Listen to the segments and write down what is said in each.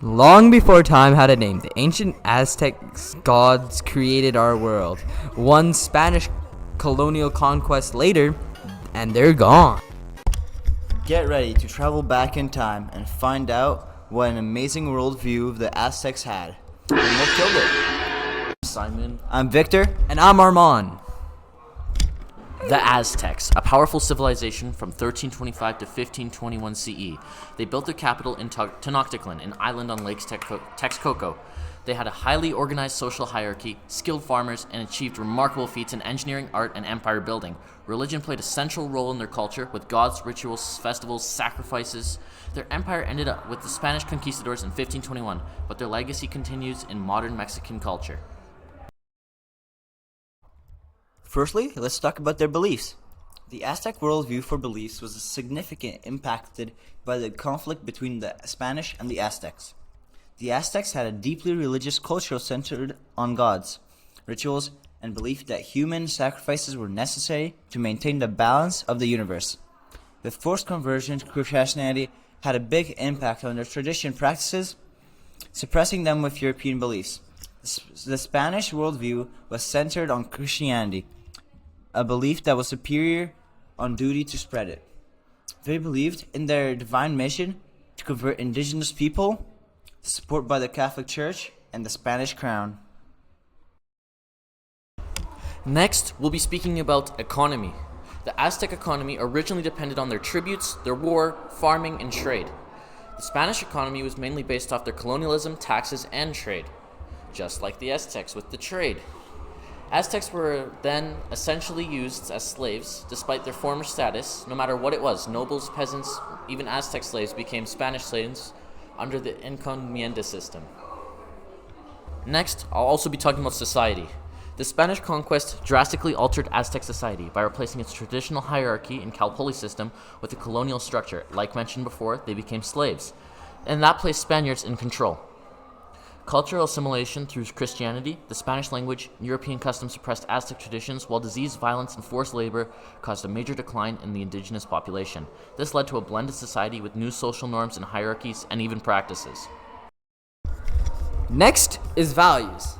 Long before time had a name, the ancient Aztec gods created our world. One Spanish colonial conquest later, and they're gone. Get ready to travel back in time and find out what an amazing worldview the Aztecs had. And what killed it? Simon. I'm Victor. And I'm Armand. The Aztecs, a powerful civilization from 1325 to 1521 CE. They built their capital in Tenochtitlan, an island on Lake Texcoco. They had a highly organized social hierarchy, skilled farmers, and achieved remarkable feats in engineering, art, and empire building. Religion played a central role in their culture, with gods, rituals, festivals, sacrifices. Their empire ended up with the Spanish conquistadors in 1521, but their legacy continues in modern Mexican culture. Firstly, let's talk about their beliefs. The Aztec worldview for beliefs was significantly impacted by the conflict between the Spanish and the Aztecs. The Aztecs had a deeply religious culture centered on gods, rituals, and belief that human sacrifices were necessary to maintain the balance of the universe. The forced conversion to Christianity had a big impact on their tradition practices, suppressing them with European beliefs. The Spanish worldview was centered on Christianity, a belief that was superior on duty to spread it. They believed in their divine mission to convert indigenous people, supported by the Catholic Church and the Spanish crown. Next, we'll be speaking about economy. The Aztec economy originally depended on their tributes, their war, farming, and trade. The Spanish economy was mainly based off their colonialism, taxes, and trade, just like the Aztecs with the trade. Aztecs were then essentially used as slaves, despite their former status, no matter what it was. Nobles, peasants, even Aztec slaves became Spanish slaves under the encomienda system. Next, I'll also be talking about society. The Spanish conquest drastically altered Aztec society by replacing its traditional hierarchy and Calpolli system with a colonial structure. Like mentioned before, they became slaves, and that placed Spaniards in control. Cultural assimilation through Christianity, the Spanish language, and European customs suppressed Aztec traditions, while disease, violence, and forced labor caused a major decline in the indigenous population. This led to a blended society with new social norms and hierarchies and even practices. Next is values.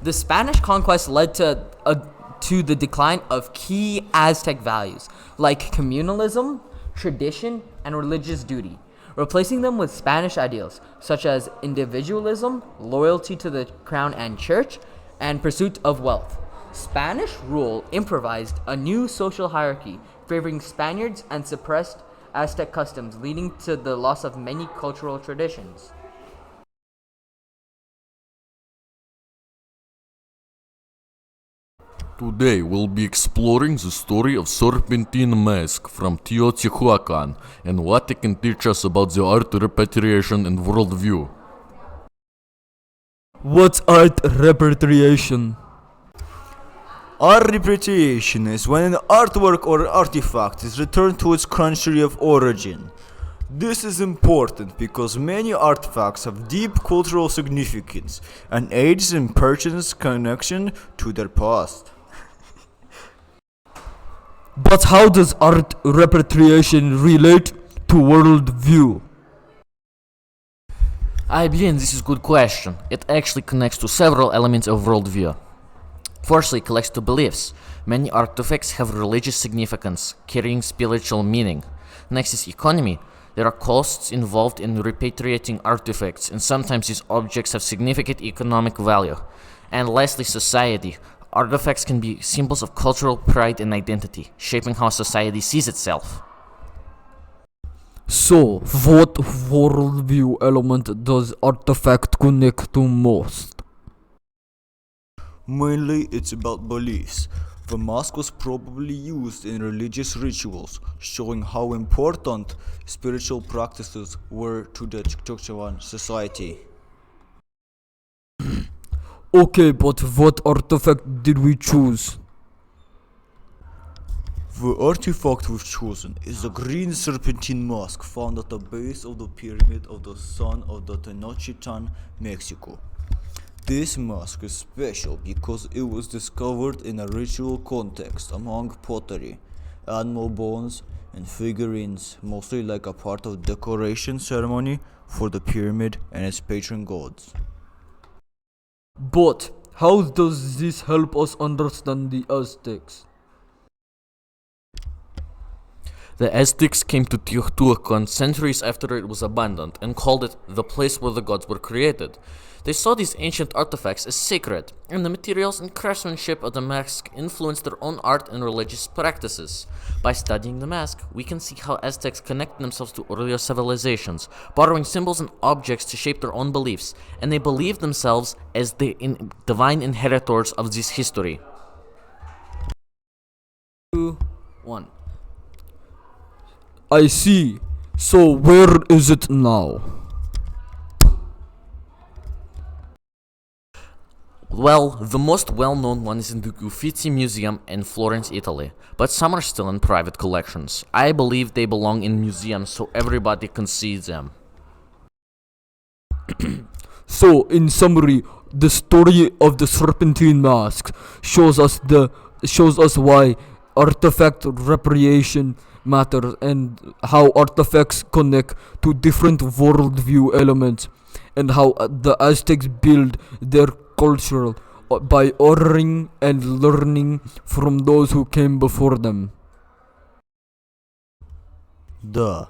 The Spanish conquest led to the decline of key Aztec values like communalism, tradition, and religious duty, replacing them with Spanish ideals such as individualism, loyalty to the crown and church, and pursuit of wealth. Spanish rule improvised a new social hierarchy, favoring Spaniards and suppressed Aztec customs, leading to the loss of many cultural traditions. Today we'll be exploring the story of Serpentine Mask from Teotihuacan and what it can teach us about the art repatriation and worldview. What's art repatriation? Art repatriation is when an artwork or artifact is returned to its country of origin. This is important because many artifacts have deep cultural significance and aids in person's connection to their past. But how does art repatriation relate to worldview? I believe this is a good question. It actually connects to several elements of worldview. Firstly, it connects to beliefs. Many artifacts have religious significance, carrying spiritual meaning. Next is economy. There are costs involved in repatriating artifacts, and sometimes these objects have significant economic value. And lastly, society. Artifacts can be symbols of cultural pride and identity, shaping how society sees itself. So, what worldview element does artifact connect to most? Mainly, it's about beliefs. The mask was probably used in religious rituals, showing how important spiritual practices were to the Chukchuan society. Okay, but what artifact did we choose? The artifact we've chosen is the green serpentine mask found at the base of the pyramid of the Sun of the Tenochtitlan, Mexico. This mask is special because it was discovered in a ritual context among pottery, animal bones, and figurines, mostly like a part of decoration ceremony for the pyramid and its patron gods. But how does this help us understand the Aztecs? The Aztecs came to Teotihuacan centuries after it was abandoned and called it the place where the gods were created. They saw these ancient artifacts as sacred, and the materials and craftsmanship of the mask influenced their own art and religious practices. By studying the mask, we can see how Aztecs connect themselves to earlier civilizations, borrowing symbols and objects to shape their own beliefs, and they believed themselves as the divine inheritors of this history. 2, 1. I see. So where is it now? Well, the most well-known one is in the Uffizi Museum in Florence, Italy, but some are still in private collections. I believe they belong in museums so everybody can see them. So, in summary, the story of the serpentine mask shows us why artifact reparation matters and how artifacts connect to different worldview elements, and how the Aztecs build their culture by honoring and learning from those who came before them. Duh.